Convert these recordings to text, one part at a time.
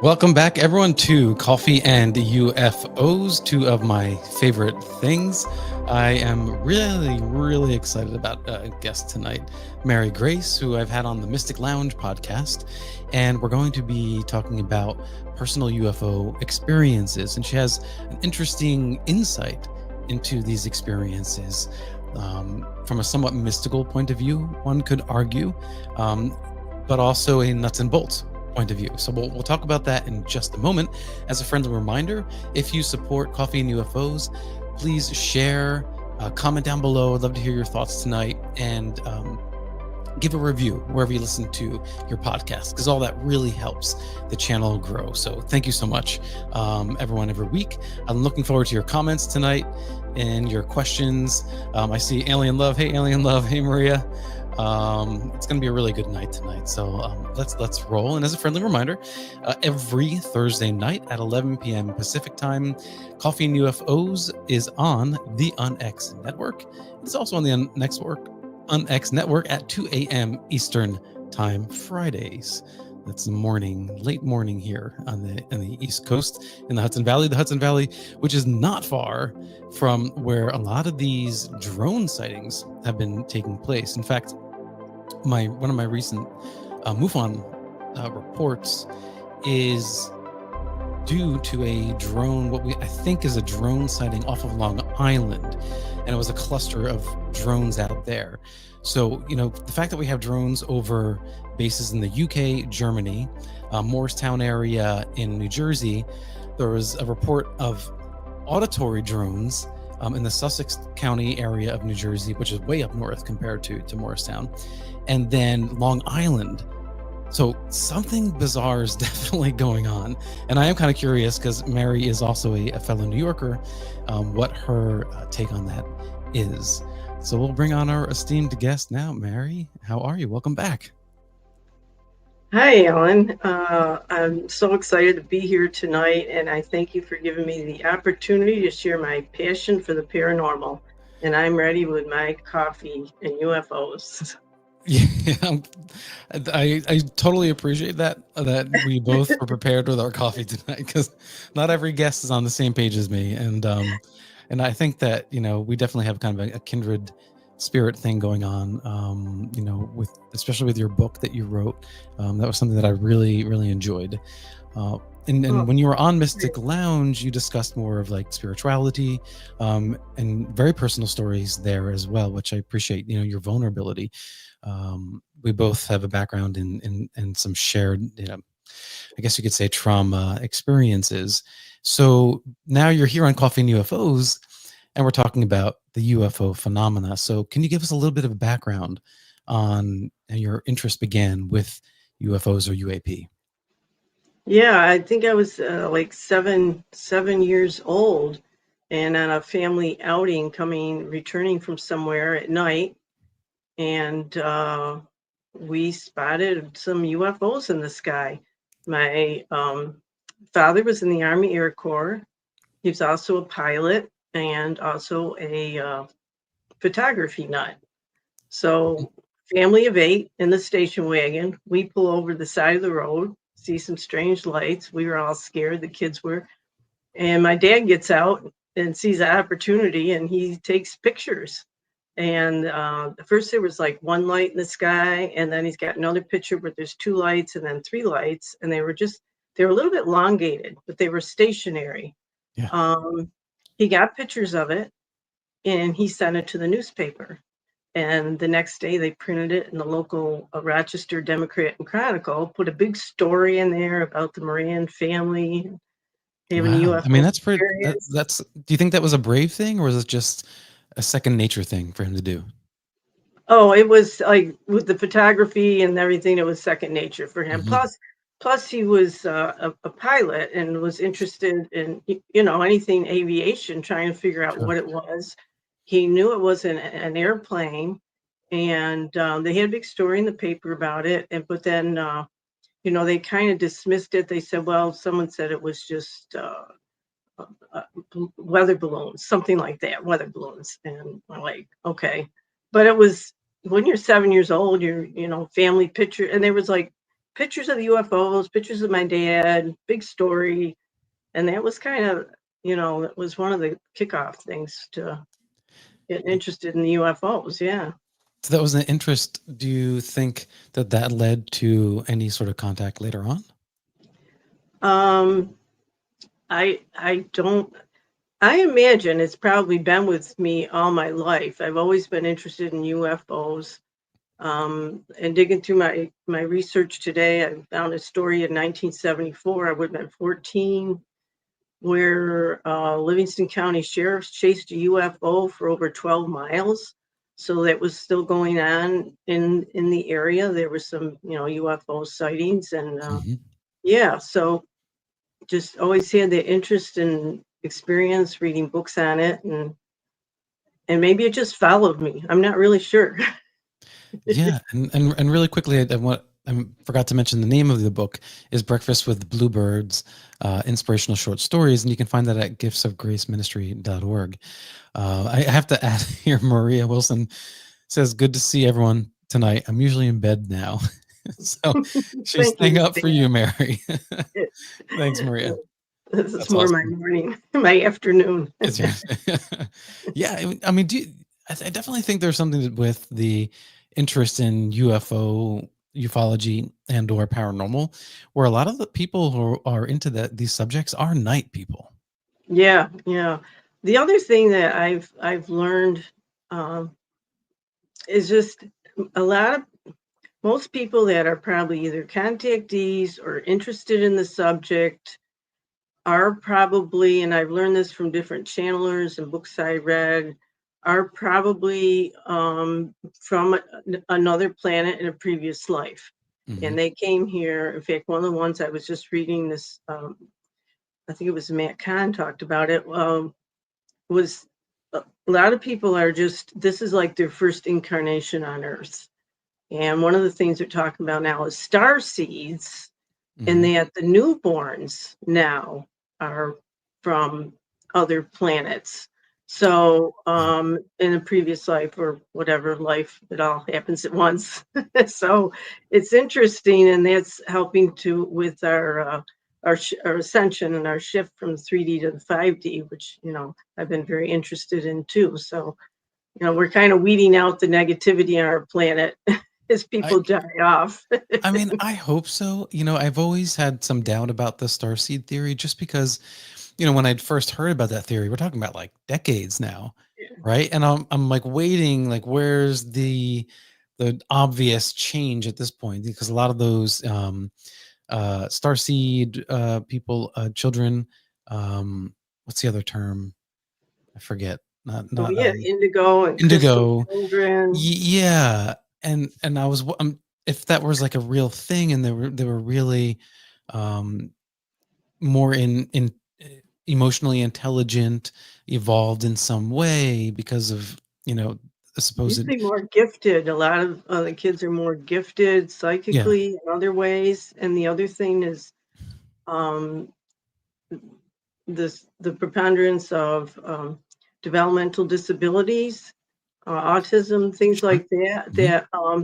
Welcome back, everyone, to Coffee and UFOs, two of my favorite things. I am really excited about a guest tonight, Mary Grace, who I've had on the Mystic Lounge podcast, and we're going to be talking about personal UFO experiences. And she has an interesting insight into these experiences from a somewhat mystical point of view, one could argue, but also a nuts and bolts point of view. So we'll talk about that in just a moment. As a friendly reminder, if you support Coffee and UFOs, please share, comment down below. I'd love to hear your thoughts tonight, and give a review wherever you listen to your podcast, because all that really helps the channel grow. So thank you so much, everyone, every week. I'm looking forward to your comments tonight and your questions. I see Alien Love. Hey, Alien Love. Hey, Maria. It's going to be a really good night tonight. So let's roll. And as a friendly reminder, every Thursday night at 11 p.m. Pacific time, Coffee and UFOs is on the UnX network. It's also on the UnX network at 2 a.m. Eastern time Fridays. That's late morning here on the East Coast in the Hudson Valley, which is not far from where a lot of these drone sightings have been taking place. In fact, one of my recent MUFON reports is due to a drone, I think is a drone sighting off of Long Island, and it was a cluster of drones out there. So, the fact that we have drones over bases in the UK, Germany, Morristown area in New Jersey, there was a report of auditory drones in the Sussex County area of New Jersey, which is way up north compared to Morristown, and then Long Island. So something bizarre is definitely going on. And I am kind of curious, because Mary is also a fellow New Yorker, what her take on that is. So we'll bring on our esteemed guest now. Mary, how are you? Welcome back. Hi, Alan. I'm so excited to be here tonight, and I thank you for giving me the opportunity to share my passion for the paranormal. And I'm ready with my coffee and UFOs. Yeah, I totally appreciate that we both were prepared with our coffee tonight, because not every guest is on the same page as me, and I think that we definitely have kind of a kindred spirit thing going on, especially with your book that you wrote. That was something that I really enjoyed. And when you were on Mystic Lounge, you discussed more of like spirituality, and very personal stories there as well, which I appreciate. Your vulnerability. We both have a background in some shared, I guess you could say, trauma experiences. So now you're here on Coffee and UFOs, and we're talking about the UFO phenomena. So can you give us a little bit of a background on how your interest began with UFOs or UAP? Yeah, I think I was like seven years old, and on a family outing, returning from somewhere at night, and we spotted some UFOs in the sky. My father was in the Army Air Corps. He was also a pilot and also a photography nut. So, family of 8 in the station wagon. We pull over the side of the road, see some strange lights. We were all scared, the kids were. And my dad gets out and sees an opportunity, and he takes pictures. And first there was like one light in the sky, and then he's got another picture where there's 2 lights and then 3 lights, and they were a little bit elongated, but they were stationary. Yeah. He got pictures of it, and he sent it to the newspaper. And the next day they printed it in the local Rochester Democrat and Chronicle, put a big story in there about the Moran family having a Wow. UFO I mean, that's pretty. experience. Do you think that was a brave thing, or was it just a second nature thing for him to do? Oh, it was like with the photography and everything, it was second nature for him. Mm-hmm. Plus he was a pilot and was interested in, anything aviation, trying to figure out Sure. what it was. He knew it was an airplane, and they had a big story in the paper about it. But then, they kind of dismissed it. They said, well, someone said it was just weather balloons, something like that, weather balloons. And we're like, okay. But it was, when you're 7 years old, family picture, and there was like pictures of the UFOs, pictures of my dad, big story. And that was kind of, that was one of the kickoff things to get interested in the UFOs. Yeah. So that was an interest. Do you think that that led to any sort of contact later on? Um, I don't. I imagine it's probably been with me all my life. I've always been interested in UFOs. And digging through my research today, I found a story in 1974. I would have been 14, where Livingston County sheriffs chased a UFO for over 12 miles. So that was still going on in the area. There were some, UFO sightings, and Hmm. yeah. So just always had the interest and experience reading books on it, and maybe it just followed me. I'm not really sure. Yeah, and really quickly, I forgot to mention the name of the book is Breakfast with Bluebirds, Inspirational Short Stories, and you can find that at giftsofgraceministry.org. I have to add here, Maria Wilson says, "Good to see everyone tonight. I'm usually in bed now." So she's Thank you, staying up for Stan. you, Mary. Thanks, Maria. This is That's more my awesome. morning, my afternoon. It's your, yeah. I mean, I definitely think there's something with the interest in UFO, ufology, and or paranormal, where a lot of the people who are into these subjects are night people. Yeah, yeah. The other thing that I've learned um, is just a lot of most people that are probably either contactees or interested in the subject are probably, and I've learned this from different channelers and books I read, are probably from another planet in a previous life. Hmm. And they came here. In fact, one of the ones I was just reading this, I think it was Matt Kahn talked about it, was a lot of people are just, this is like their first incarnation on Earth. And one of the things they're talking about now is star seeds, and Hmm. that the newborns now are from other planets. So, Wow. in a previous life or whatever life, it all happens at once. So it's interesting, and that's helping to with our ascension and our shift from 3D to the 5D, which I've been very interested in too. So we're kind of weeding out the negativity on our planet as I people die off. I mean, I hope so. I've always had some doubt about the starseed theory, just because, when I'd first heard about that theory, we're talking about like decades now, right? And I'm like waiting, like where's the obvious change at this point? Because a lot of those starseed people, children, what's the other term? I forget. Oh Not yeah, indigo and crystal indigo. children. Yeah, and I was if that was like a real thing, and they were really um more in emotionally intelligent, evolved in some way because of a supposed. Usually more gifted. A lot of the kids are more gifted Yeah. psychically in other ways. And the other thing is um, the preponderance of developmental disabilities, autism, things Sure. like that. Hmm.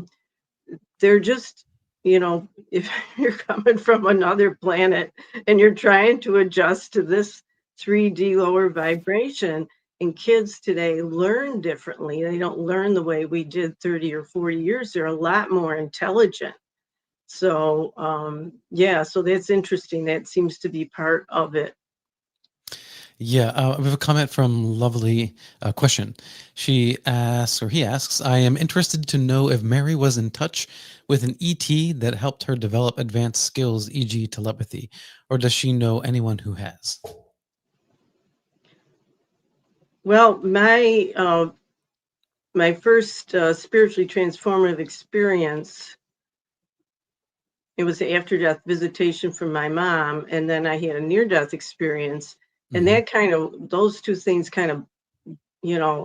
They're just, if you're coming from another planet and you're trying to adjust to this 3D lower vibration, and kids today learn differently. They don't learn the way we did 30 or 40 years. They're a lot more intelligent. So, yeah, so that's interesting. That seems to be part of it. Yeah, we have a comment from Lovely question. She asks, or he asks, I am interested to know if Mary was in touch with an ET that helped her develop advanced skills, e.g., telepathy, or does she know anyone who has? Well, my first spiritually transformative experience, it was an after death visitation from my mom, and then I had a near death experience, and Hmm. that kind of, those two things kind of,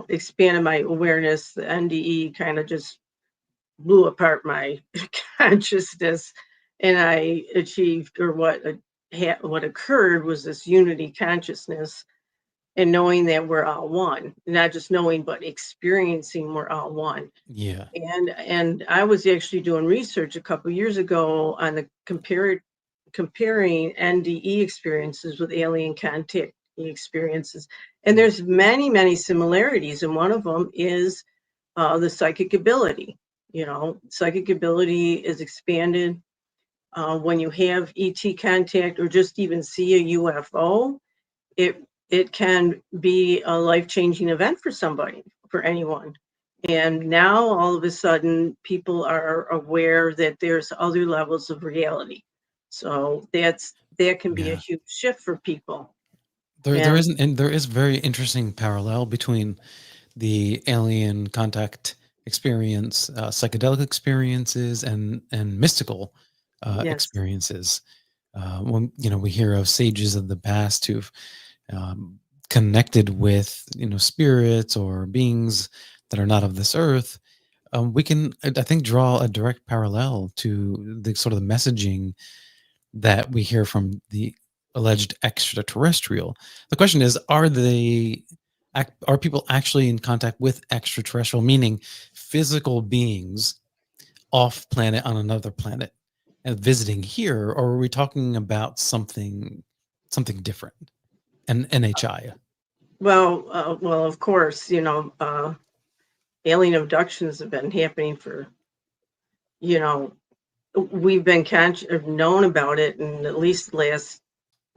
expanded my awareness. The NDE kind of just blew apart my consciousness, and I achieved, or what occurred was this unity consciousness. and knowing that we're all one, not just knowing, but experiencing we're all one. Yeah. And I was actually doing research a couple of years ago on the comparing NDE experiences with alien contact experiences, and Mm. there's many similarities, and one of them is the psychic ability. You know, psychic ability is expanded when you have ET contact or just even see a UFO. It can be a life-changing event for somebody, for anyone. And now all of a sudden people are aware that there's other levels of reality. So that can be a Yeah. huge shift for people. There And isn't, and there is very interesting parallel between the alien contact experience, psychedelic experiences, and mystical yes, experiences. When we hear of sages of the past who've um, connected with spirits or beings that are not of this earth, we can, I think, draw a direct parallel to the sort of the messaging that we hear from the alleged extraterrestrial. The question is, are people actually in contact with extraterrestrial, meaning physical beings off planet on another planet and visiting here, or are we talking about something different? And NHI. well, of course, alien abductions have been happening for, you know, we've been known about it in at least the last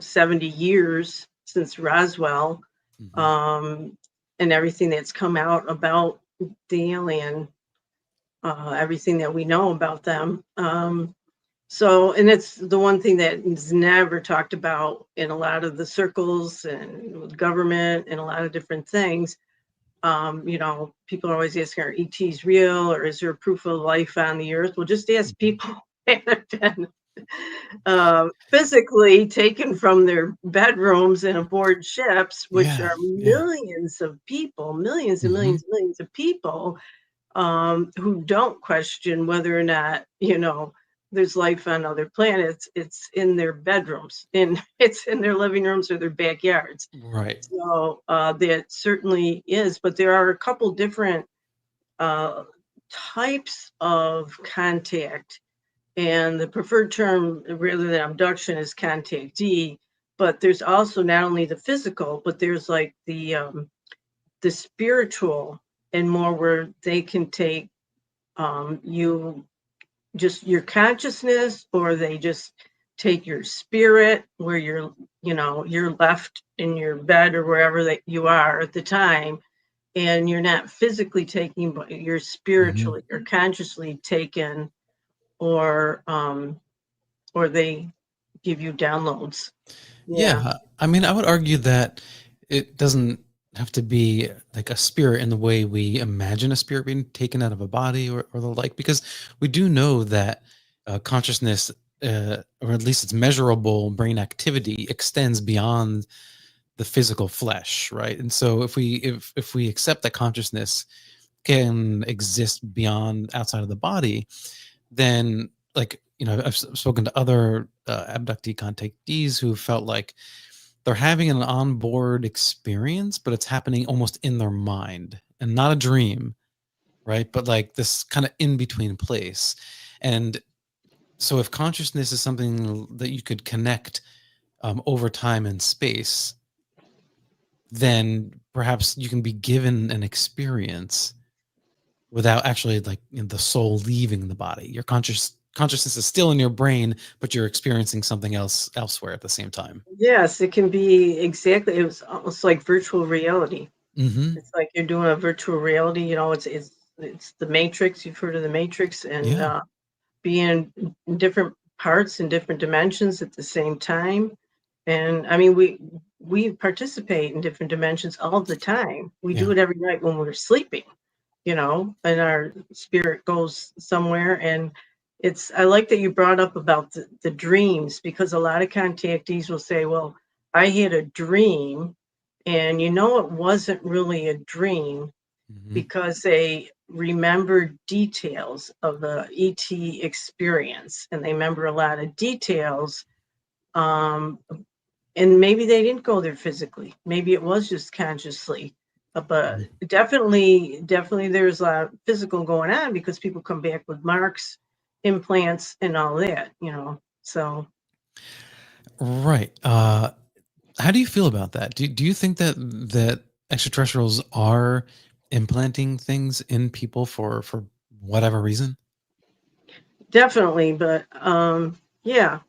70 years since Roswell, Hmm. um, and everything that's come out about the alien, everything that we know about them. So, and it's the one thing that is never talked about in a lot of the circles and with government and a lot of different things. People are always asking, are ETs real or is there proof of life on the earth? Well, just ask Hmm. people that have been physically taken from their bedrooms and aboard ships, which Yeah, are yeah. millions of people, millions and Hmm. millions and millions of people, who don't question whether or not, there's life on other planets. It's in their bedrooms, it's in their living rooms or their backyards. Right. So that certainly is, but there are a couple different uh, types of contact, and the preferred term rather than abduction is contactee. But there's also not only the physical, but there's like the spiritual, and more where they can take you, just your consciousness, or they just take your spirit where you're left in your bed or wherever that you are at the time, and you're not physically taking, but you're Hmm. spiritually or consciously taken, or they give you downloads. Yeah. Yeah, I mean, I would argue that it doesn't have to be like a spirit in the way we imagine a spirit being taken out of a body, or the like, because we do know that consciousness, or at least its measurable brain activity, extends beyond the physical flesh, right? And so if we accept that consciousness can exist beyond outside of the body, then, like, I've spoken to other abductee contactees who felt like they're having an onboard experience, but it's happening almost in their mind and not a dream, right? But like this kind of in between place. And so, if consciousness is something that you could connect over time and space, then perhaps you can be given an experience without actually, like, the soul leaving the body. Your consciousness is still in your brain, but you're experiencing something else elsewhere at the same time. Yes, it can be exactly. It was almost like virtual reality. Hmm. It's like you're doing a virtual reality. It's the Matrix. You've heard of the Matrix, and Yeah. being in different parts and different dimensions at the same time. And I mean, we participate in different dimensions all the time. We do Yeah. it every night when we're sleeping, and our spirit goes somewhere. And I like that you brought up about the dreams, because a lot of contactees will say, well, I had a dream, and it wasn't really a dream, Hmm. because they remember details of the ET experience, and they remember a lot of details, um, and maybe they didn't go there physically. Maybe it was just consciously. But definitely there's a lot of physical going on because people come back with marks, implants, and all that, So Right. How do you feel about that? Do you think that extraterrestrials are implanting things in people for whatever reason? definitely, but yeah,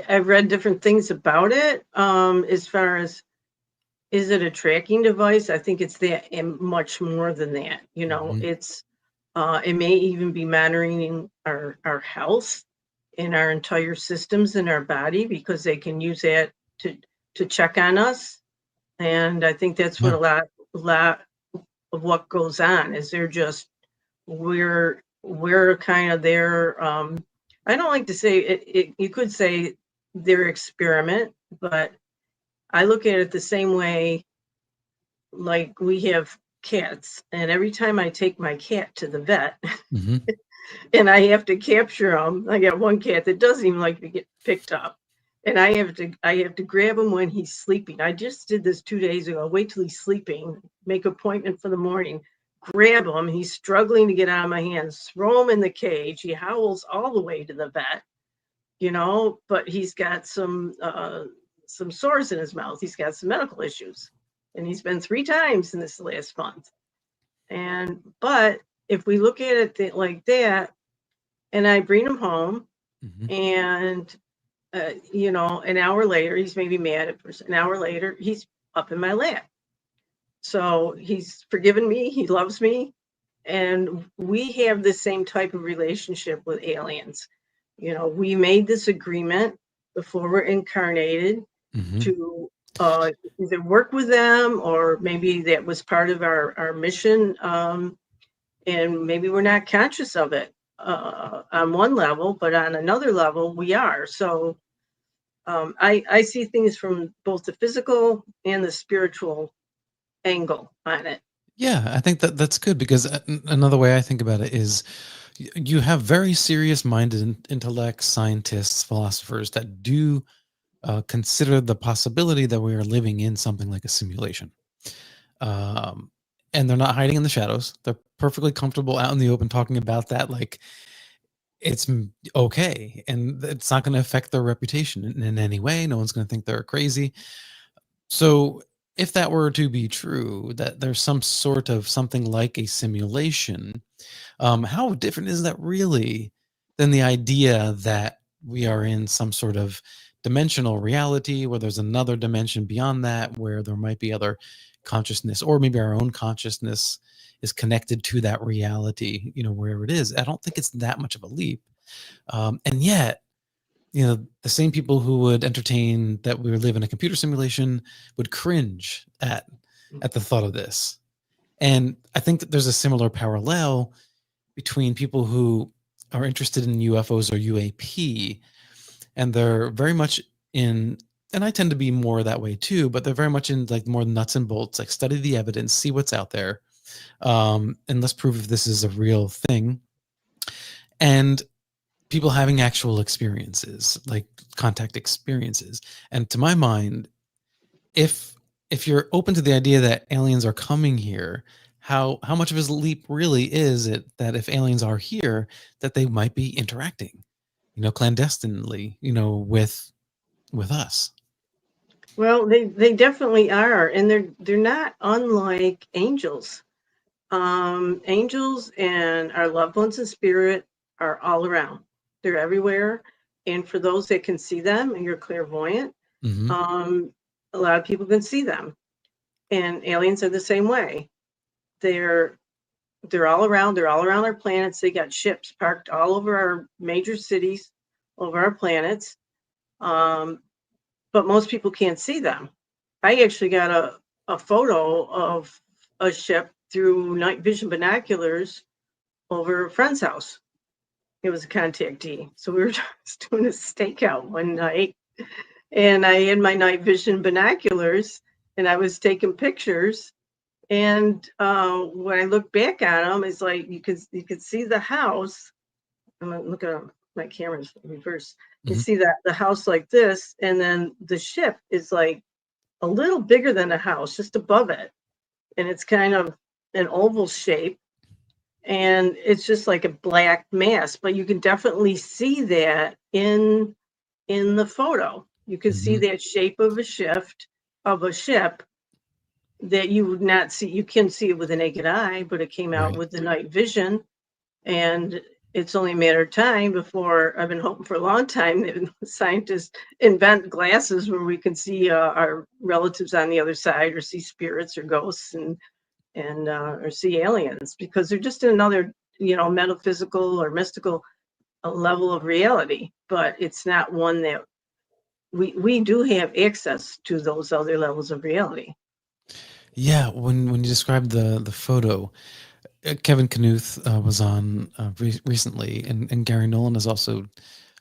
I've read different things about it. As far as, is it a tracking device? I think it's that and much more than that. Hmm. It may even be monitoring our health and our entire systems in our body because they can use that to check on us. And I think that's what Yeah. a lot of what goes on is they're just, we're kind of their, I don't like to say it, you could say their experiment, but I look at it the same way. Like, we have cats, and every time I take my cat to the vet Hmm. and I have to capture them, I got one cat that doesn't even like to get picked up. And I have to grab him when he's sleeping. I just did this 2 days ago. Wait till he's sleeping, make appointment for the morning, grab him. He's struggling to get out of my hands, throw him in the cage. He howls all the way to the vet, but he's got some sores in his mouth. He's got some medical issues. And he's been 3 times in this last month. But if we look at it like that, and I bring him home, Hmm. and an hour later, he's maybe mad at first. An hour later, he's up in my lap. So he's forgiven me. He loves me. And we have the same type of relationship with aliens. We made this agreement before we're incarnated Hmm. to either work with them, or maybe that was part of our mission. And maybe we're not conscious of it on one level, but on another level, we are. So I see things from both the physical and the spiritual angle on it. Yeah, I think that's good because another way I think about it is you have very serious minded intellects, scientists, philosophers that do consider the possibility that we are living in something like a simulation. Um, and they're not hiding in the shadows. They're perfectly comfortable out in the open talking about that. Like, it's okay. And it's not going to affect their reputation in any way. No one's going to think they're crazy. So, if that were to be true, that there's some sort of something like a simulation, how different is that really than the idea that we are in some sort of dimensional reality where there's another dimension beyond that, where there might be other consciousness, or maybe our own consciousness is connected to that reality, wherever it is? I don't think it's that much of a leap. And yet, the same people who would entertain that we live in a computer simulation would cringe at the thought of this. And I think that there's a similar parallel between people who are interested in UFOs or UAP, and they're very much in, and I tend to be more that way too, but they're very much in like more nuts and bolts, like study the evidence, see what's out there, and let's prove if this is a real thing. And people having actual experiences, like contact experiences. And to my mind, if if you're open to the idea that aliens are coming here, how much of a leap really is it that if aliens are here, that they might be interacting, clandestinely, with us? Well, they definitely are, and they're not unlike angels. Angels and our loved ones in spirit are all around. They're everywhere. And for those that can see them, and you're clairvoyant, Hmm. um, a lot of people can see them. And aliens are the same way. They're they're all around. They're all around our planets. They got ships parked all over our major cities, over our planets. Um, but most people can't see them. I actually got a photo of a ship through night vision binoculars over a friend's house. It was a contactee. So we were just doing a stakeout one night, and I had my night vision binoculars, and I was taking pictures. And when I look back at them, it's like you could see the house. I'm gonna look at my camera's reverse. You Hmm. see that the house like this, and then the ship is like a little bigger than the house, just above it, and it's kind of an oval shape, and it's just like a black mass. But you can definitely see that in the photo. You can see Hmm. that shape of a ship that you would not see. You can see it with the naked eye, but it came out Right. with the night vision, and it's only a matter of time before, I've been hoping for a long time that scientists invent glasses where we can see our relatives on the other side, or see spirits or ghosts, and or see aliens, because they're just in another, metaphysical or mystical level of reality. But it's not one that we do have access to those other levels of reality. Yeah, when you described the photo, Kevin Knuth was on recently, and Gary Nolan has also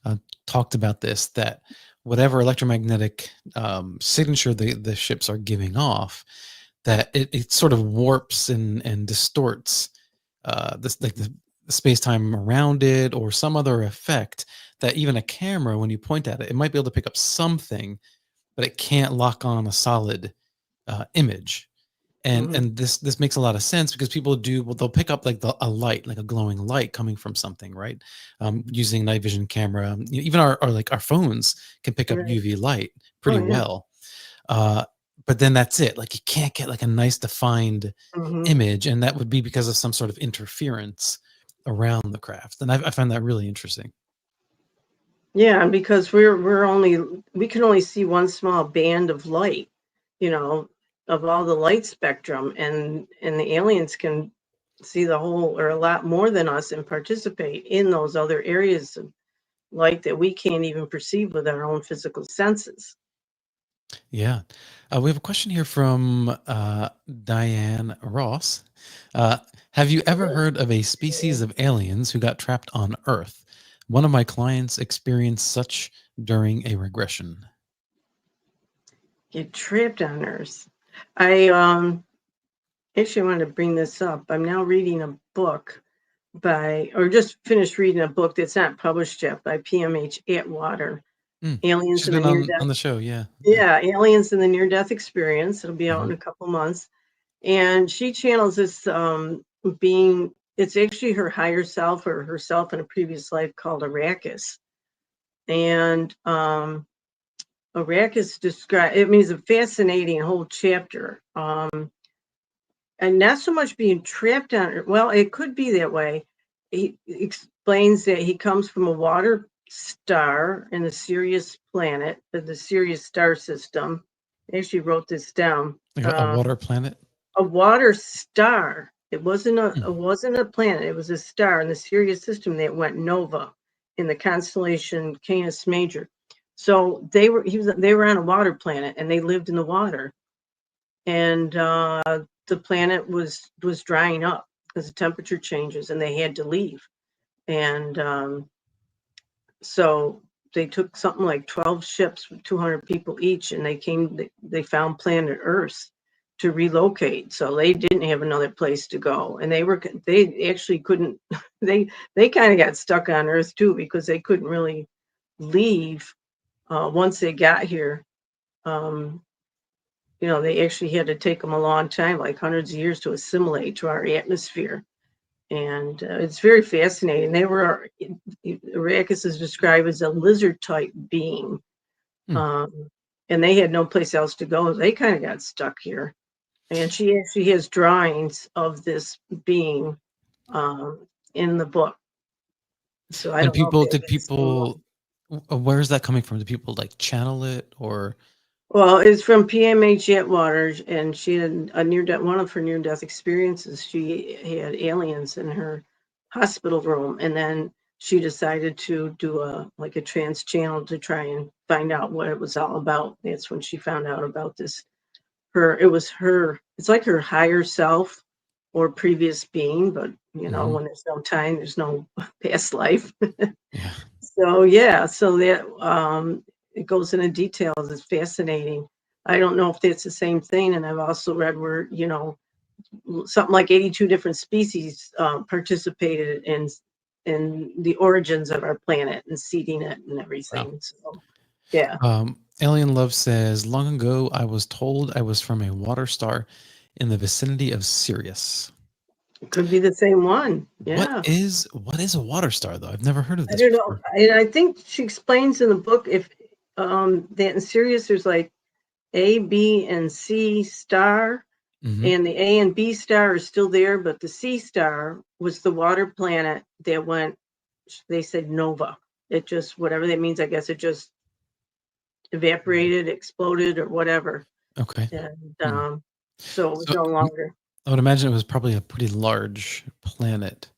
uh, talked about this, that whatever electromagnetic signature the ships are giving off, that it sort of warps and distorts this, like the space time around it, or some other effect that even a camera, when you point at it, it might be able to pick up something, but it can't lock on a solid image. and Mhm. and this makes a lot of sense, because people do, well, they'll pick up like a light, like a glowing light coming from something, right? Using night vision camera. Even our like our phones can pick up Right. UV light Oh, pretty yeah. well. uh but then that's it, like you can't get like a nice defined Hmm. image, and that would be because of some sort of interference around the craft. And I find that really interesting. Yeah, and because we can only see one small band of light, you know, of all the light spectrum, and the aliens can see the whole, or a lot more than us, and participate in those other areas of light that we can't even perceive with our own physical senses. Yeah. We have a question here from Diane Ross. Uh, have you ever heard of a species of aliens who got trapped on Earth? One of my clients experienced such during a regression. Get trapped on Earth. I actually wanted to bring this up. I'm now reading a book or just finished reading a book that's not published yet, by PMH Atwater, Mm. Aliens She's in the been Near on Death. the show. Yeah. Yeah. Yeah, Aliens in the Near Death Experience. It'll be out Hmm. in a couple months. And she channels this being, it's actually her higher self, or herself in a previous life, called Arrakis. And Arrakis describe, it means a fascinating whole chapter. And not so much being trapped on it. Well, it could be that way. He explains that he comes from a water star in the Sirius planet, the Sirius star system. I actually wrote this down. Like a water planet. A water star. It Mm. wasn't a planet. It was a star in the Sirius system that went nova in the constellation Canis Major. So they were on a water planet, and they lived in the water, and the planet was drying up because the temperature changes, and they had to leave. And so they took something like 12 ships with 200 people each, and they found planet Earth to relocate. So they didn't have another place to go, and they actually couldn't. They kind of got stuck on Earth too, because they couldn't really leave once they got here. Um, they actually had to take them a long time, like hundreds of years, to assimilate to our atmosphere. And it's very fascinating. Arrakis is described as a lizard type being. Mm. Um, and they had no place else to go. They kind of got stuck here. And she actually has drawings of this being um, in the book. So I And don't know if people, that's did the same one. people, where is that coming from? Did people like channel it, or? Well, it's from PMH Atwater, and she had a near death. One of her near death experiences, she had aliens in her hospital room, and then she decided to do a trans channel to try and find out what it was all about. That's when she found out about this. It was her. It's like her higher self or previous being, but Mhm. when there's no time, there's no past life. Yeah. So yeah, so that it goes into details. It's fascinating. I don't know if that's the same thing, and I've also read where something like 82 different species participated in the origins of our planet and seeding it and Wow. everything. So, yeah. Alien Love says, long ago I was told I was from a water star in the vicinity of Sirius. It could be the same one. What Yeah. is a water star though? I've never heard of I this don't know. before. And I think she explains in the book if that in Sirius there's like A, B, and C star, Mhm. and the A and B star are still there, but the C star was the water planet that went, they said nova. It just, whatever that means, I guess it just evaporated, exploded, or whatever. Okay. And Hmm. so it was So no longer. I would imagine it was probably a pretty large planet.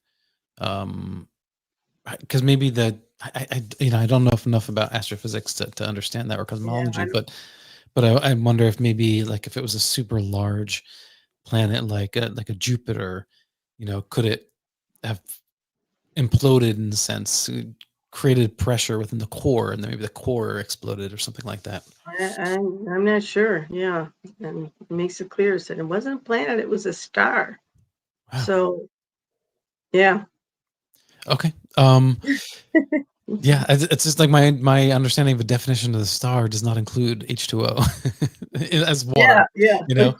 Because maybe I don't know enough about astrophysics to understand that, or Yeah, cosmology, but I wonder if maybe like if it was a super large planet like a Jupiter, could it have imploded in a sense, created pressure within the core, and then maybe the core exploded or something like that. I'm not sure. Yeah, and it makes it clear. Said it wasn't a planet; it was a star. Wow. So, yeah. Okay. Yeah, it's just like my understanding of a definition of the star does not include H2O as water, Yeah, you yeah.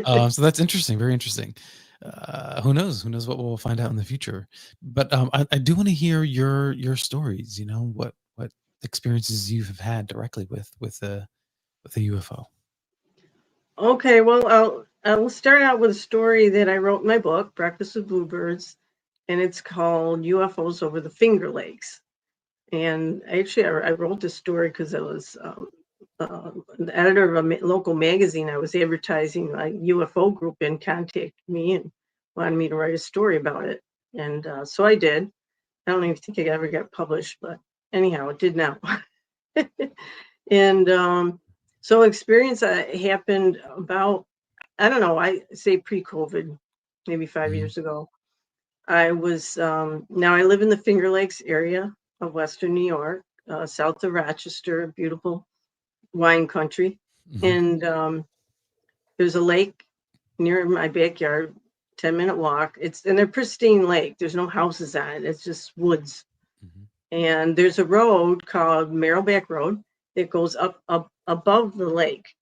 know. So that's interesting, very interesting. Who knows? Who knows what we'll find out in the future? But I do want to hear your stories. What experiences you have had directly with a UFO. Okay, well, I'll start out with a story that I wrote in my book, Breakfast with Bluebirds, and it's called UFOs Over the Finger Lakes. And actually, I wrote this story because I was the editor of a local magazine. I was advertising a UFO group and contacted me and wanted me to write a story about it. And so I did. I don't even think it ever got published, but anyhow, it did now. And so experience happened about, I don't know, I say pre-COVID, maybe 5 years ago. I was, now I live in the Finger Lakes area of Western New York, south of Rochester, beautiful wine country. Mm-hmm. And there's a lake near my backyard, 10-minute walk. And they're pristine lake. There's no houses on it. It's just woods. Mm-hmm. And there's a road called Marrowback Road that goes up above the lake.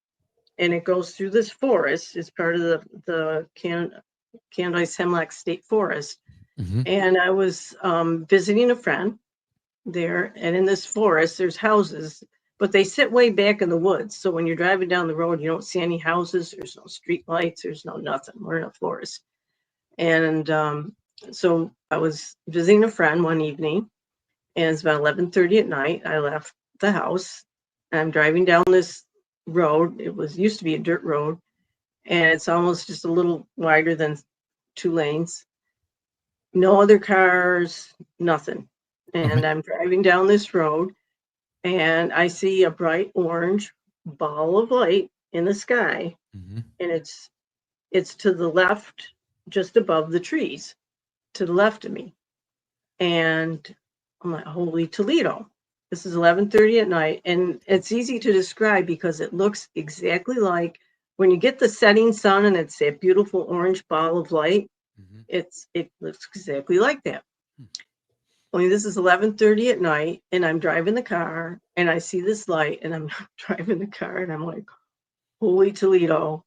And it goes through this forest. It's part of the Candice Hemlock State Forest. Mm-hmm. And I was visiting a friend there, and in this forest, there's houses, but they sit way back in the woods. So when you're driving down the road, you don't see any houses. There's no street lights. There's no nothing. We're in a forest. And so I was visiting a friend one evening, and it's about 11:30 at night. I left the house. And I'm driving down this road. It used to be a dirt road, and it's almost just a little wider than 2 lanes. No other cars, nothing. Okay. And I'm driving down this road, and I see a bright orange ball of light in the sky, Mm-hmm. and it's to the left, just above the trees, to the left of me. And I'm like, holy Toledo. This is 11:30 at night, and it's easy to describe because it looks exactly like when you get the setting sun and it's that beautiful orange ball of light. Mm-hmm. It looks exactly like that. Only this is 11:30 at night, and I'm driving the car, and I see this light, and I'm driving the car, and I'm like, holy Toledo,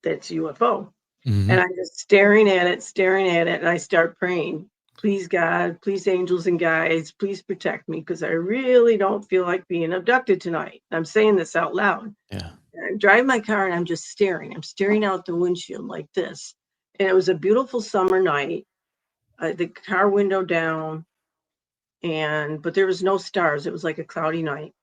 that's UFO. Mm-hmm. And I'm just staring at it, and I start praying, please God, please angels and guides, please protect me, because I really don't feel like being abducted tonight. I'm saying this out loud. Yeah. And I drive my car, and I'm just staring. I'm staring out the windshield like this. And it was a beautiful summer night, the car window down, but there was no stars. It was like a cloudy night.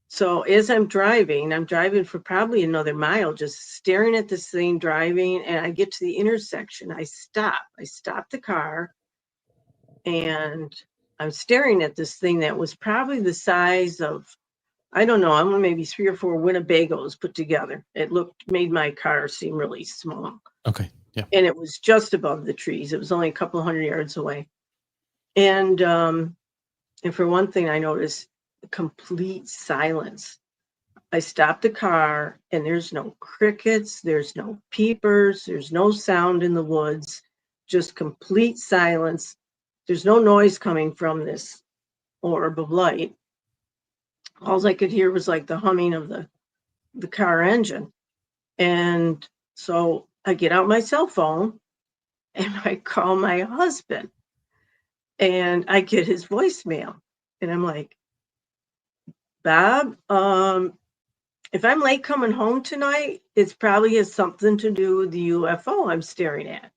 So as I'm driving for probably another mile, just staring at this thing, driving, and I get to the intersection. I stop the car, and I'm staring at this thing that was probably the size of, I don't know, I'm maybe 3 or 4 Winnebagos put together. It made my car seem really small. Okay. Yeah. And it was just above the trees. It was only a couple of 100 yards away. And for one thing, I noticed complete silence. I stopped the car, and there's no crickets, there's no peepers, there's no sound in the woods, just complete silence. There's no noise coming from this orb of light. All I could hear was like the humming of the car engine. And so I get out my cell phone and I call my husband and I get his voicemail. And I'm like, Bob, if I'm late coming home tonight, it's probably has something to do with the UFO I'm staring at.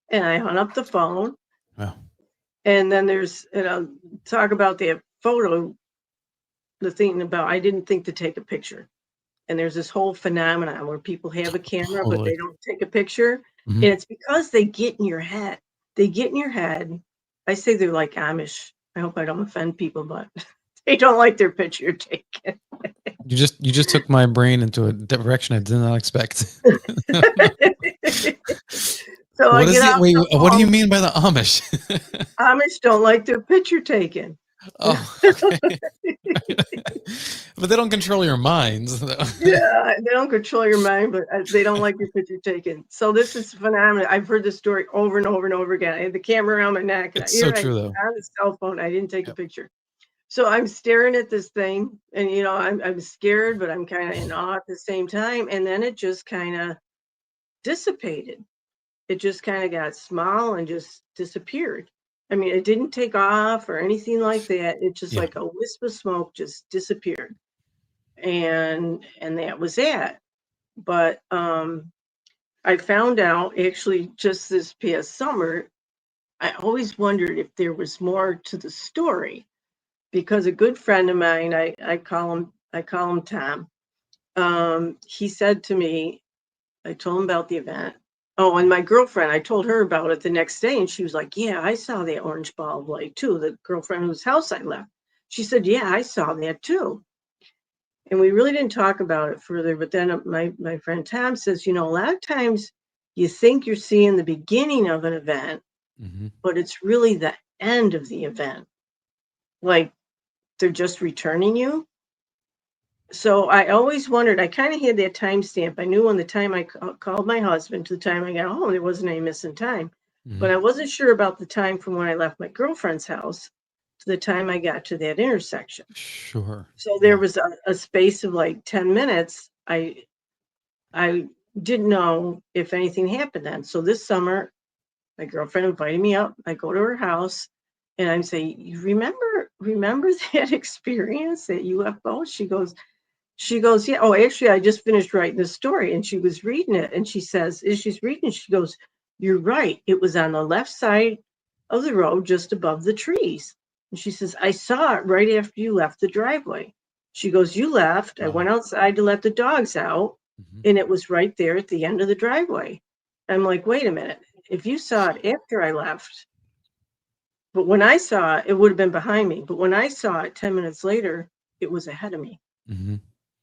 And I hung up the phone. Wow. And then there's, talk about the photo, the thing about I didn't think to take a picture. And there's this whole phenomenon where people have a camera, but Totally. they don't take a picture. Mhm. And it's because they get in your head. They get in your head. I say they're like Amish. I hope I don't offend people, but they don't like their picture taken. You just took my brain into a direction I did not expect. So I What is get the off wait? the What do you phone. mean by the Amish? Amish don't like their picture taken. Oh, okay. But they don't control your minds, though. Yeah, they don't control your mind, but they don't like your picture taken. So this is phenomenal. I've heard this story over and over and over again. I had the camera around my neck, and It's so here I true, though. on the cell phone. I didn't take a Yep. picture. So I'm staring at this thing, and I'm scared, but I'm kind of in awe at the same time. And then it just kind of dissipated. It just kind of got small and just disappeared. I mean, it didn't take off or anything like that. It just Yeah. like a wisp of smoke just disappeared. And that was it. But I found out actually just this past summer, I always wondered if there was more to the story because a good friend of mine, I call him Tom. He said to me, I told him about the event. Oh, and my girlfriend, I told her about it the next day, and she was like, "Yeah, I saw that orange ball of light too." The girlfriend whose house I left, she said, "Yeah, I saw that too." And we really didn't talk about it further. But then my friend Tom says, a lot of times you think you're seeing the beginning of an event, Hmm. but it's really the end of the event. Like they're just returning you. So I always wondered, I kind of had that timestamp. I knew when the time I called my husband to the time I got home, there wasn't any missing time. Hmm. But I wasn't sure about the time from when I left my girlfriend's house to the time I got to that intersection. Sure. So there Yeah. was a space of like 10 minutes. I didn't know if anything happened then. So this summer, my girlfriend invited me up. I go to her house and I'm saying, "You remember that experience, that UFO?" She goes, "Yeah. Oh, actually, I just finished writing this story." And she was reading it. And she says, as she's reading it, she goes, "You're right. It was on the left side of the road, just above the trees." And she says, "I saw it right after you left the driveway." She goes, "You left. I went Wow. outside to let the dogs out, Hmm. and it was right there at the end of the driveway." I'm like, "Wait a minute. If you saw it after I left, but when I saw it, it would have been behind me. But when I saw it 10 minutes later, it was ahead of me." Hmm.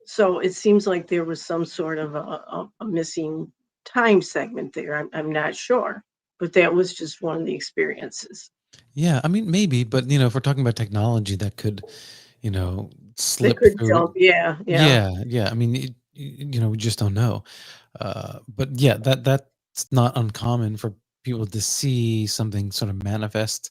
So it seems like there was some sort of a missing time segment there. I'm not sure, but that was just one of the experiences. Yeah. I mean, maybe, but if we're talking about technology that could, They slip could through. jump. Yeah, yeah, Yeah. Yeah. I mean, we just don't know. But yeah, that's not uncommon for people to see something sort of manifest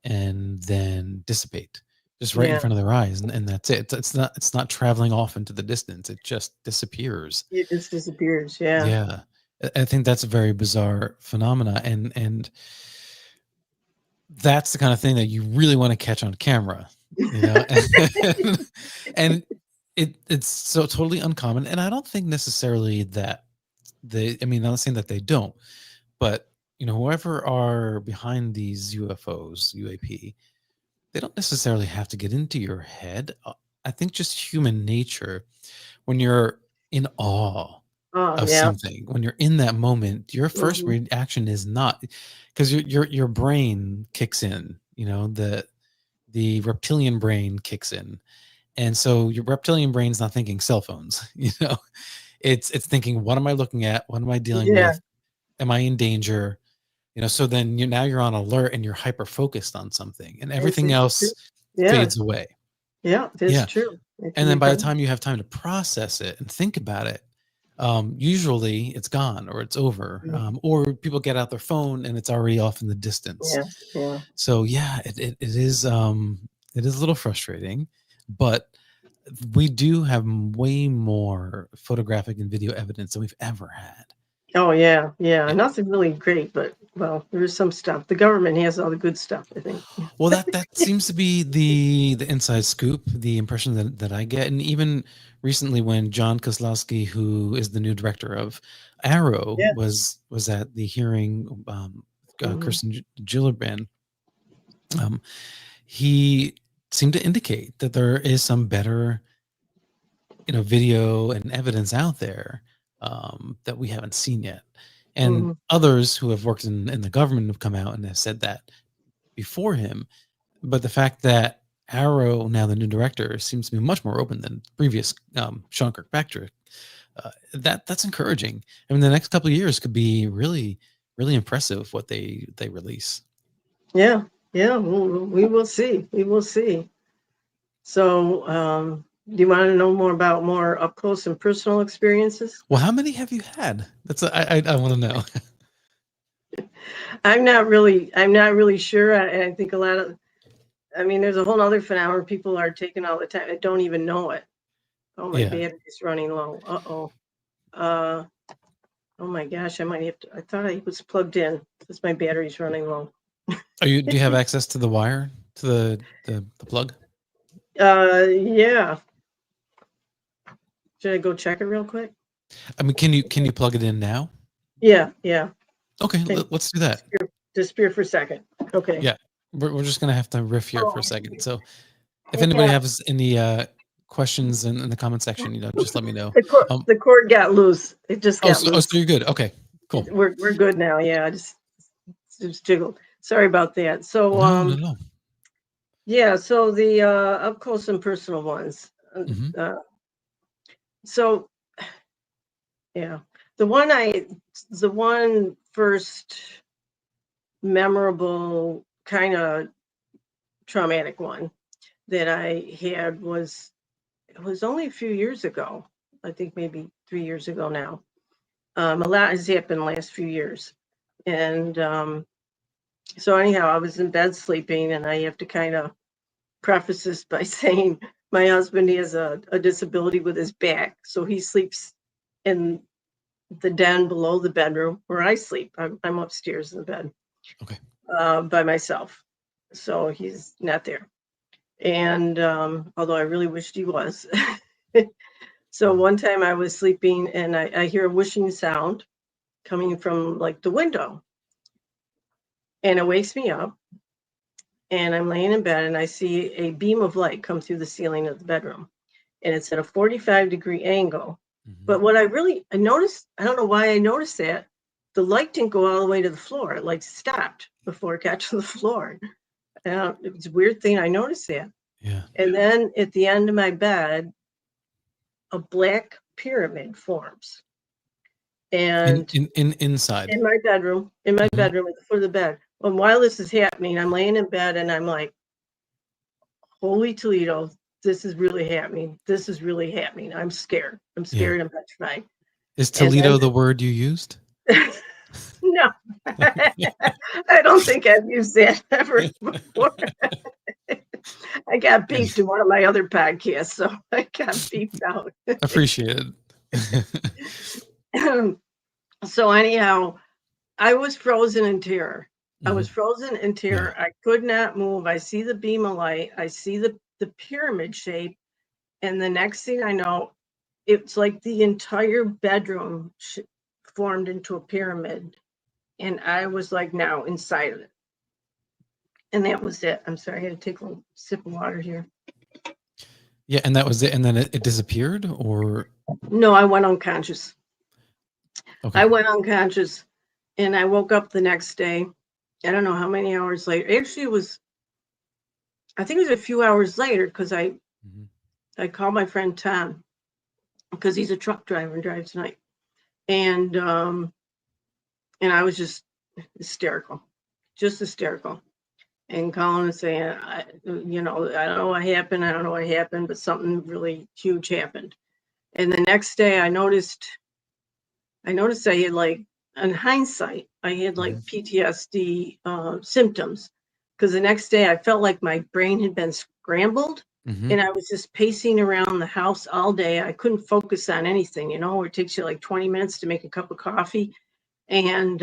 and then dissipate just right in yeah. front of their eyes, and that's it. It's not traveling off into the distance. It just disappears. It just disappears. Yeah, Yeah. I think that's a very bizarre phenomena, and that's the kind of thing that you really want to catch on camera, and, and it's so totally uncommon. And I don't think necessarily that I'm not saying that they don't, but whoever are behind these UFOs, UAP, they don't necessarily have to get into your head. I think just human nature, when you're in awe oh, of yeah. something, when you're in that moment, your first Hmm. reaction is not, because your brain kicks in, the reptilian brain kicks in. And so your reptilian brain's not thinking cell phones, it's thinking, what am I looking at? What am I dealing Yeah, with? Am I in danger? So then now you're on alert and you're hyper focused on something, and everything it's true. else Yeah, fades away. yeah, that's Yeah. true. It can And be then by the very. time you have time to process it and think about it, usually it's gone or it's over, or people get out their phone and it's already off in the distance. Yeah, yeah. So yeah, it is it is a little frustrating, but we do have way more photographic and video evidence than we've ever had. Oh yeah, yeah. Yeah. Nothing really great, but well, there is some stuff. The government has all the good stuff, I think. Well, that seems to be the inside scoop, the impression that I get, and even recently when John Kozlowski, who is the new director of Arrow, Yeah. was at the hearing, Mhm. Kirsten Gillibrand, he seemed to indicate that there is some better, video and evidence out there, that we haven't seen yet. And Mhm. others who have worked in the government have come out and have said that before him. But the fact that Arrow, now the new director, seems to be much more open than previous, Sean Kirkpatrick, that's encouraging. I mean, the next couple of years could be really, really impressive what they release. Yeah, yeah. We will see. We will see. So, do you want to know more up close and personal experiences? Well, how many have you had? I want to know. I'm not really sure. I think a lot of, I mean, there's a whole other phenomenon people are taking all the time. I don't even know it. Oh, my Yeah. battery's running low. Uh-oh. Uh, oh my gosh, I might have to, I thought I was plugged in because my battery's running low. Do you have access to the wire, to the plug? Yeah. Should I go check it real quick? I mean, can you plug it in now? Yeah, yeah. Okay, Hey, let's do that. disappear for a second. Okay. Yeah, we're just gonna have to riff here for Oh, a second. So if it anybody got has any questions in the comment section, just let me know. the cord got loose. It just Oh, got so loose. you're good. Okay, cool. We're good now. Yeah, I just jiggled. Sorry about that. So No, no, no. yeah, so the up close and personal ones. Hmm. Uh, so yeah, the one first memorable kind of traumatic one that I had was, it was only a few years ago. I think maybe 3 years ago now. A lot has happened the last few years, and so anyhow, I was in bed sleeping, and I have to kind of preface this by saying my husband has a disability with his back, so he sleeps in the den below the bedroom where I sleep. I'm upstairs in the bed, Okay. by myself, so he's not there. And although I really wished he was. So Mhm. one time I was sleeping and I hear a whooshing sound coming from like the window, and it wakes me up, and I'm laying in bed and I see a beam of light come through the ceiling of the bedroom, and it's at a 45-degree angle. Mhm. But what I noticed, I don't know why I noticed that, the light didn't go all the way to the floor. It like stopped before it got to the floor. It was a weird thing. I noticed that. Yeah. And then at the end of my bed, a black pyramid forms. In And in, in inside. in my bedroom at the foot of the bed. And while this is happening, I'm laying in bed and I'm like, holy Toledo, this is really happening. This is really happening. I'm scared. I'm Yeah. scared. I'm petrified. Is And Toledo the word you used? then, no, I don't think I've used that ever before. I got beeped in one of my other podcasts, so I got beeped out. Appreciated. So anyhow, I was frozen in terror. I Hmm. was frozen in Yeah. terror. I could not move. I see the beam of light. I see the pyramid shape. And the next thing I know, it's like the entire bedroom formed into a pyramid. And I was like now inside of it. And that was it. I'm sorry. I had to take a little sip of water here. Yeah, and that was it. And then it disappeared, or No, I went unconscious. okay. I went unconscious and I woke up the next day. I don't know how many hours later. Actually, I think it was a few hours later because Mhm. I called my friend Tom because he's a truck driver and drives tonight. And I was just hysterical, and calling and saying, I don't know what happened. But something really huge happened. And the next day I noticed I noticed I had like, in hindsight, I had like Mhm. PTSD symptoms because the next day I felt like my brain had been scrambled Mhm. and I was just pacing around the house all day. I couldn't focus on anything, you know, it takes you like 20 minutes to make a cup of coffee. And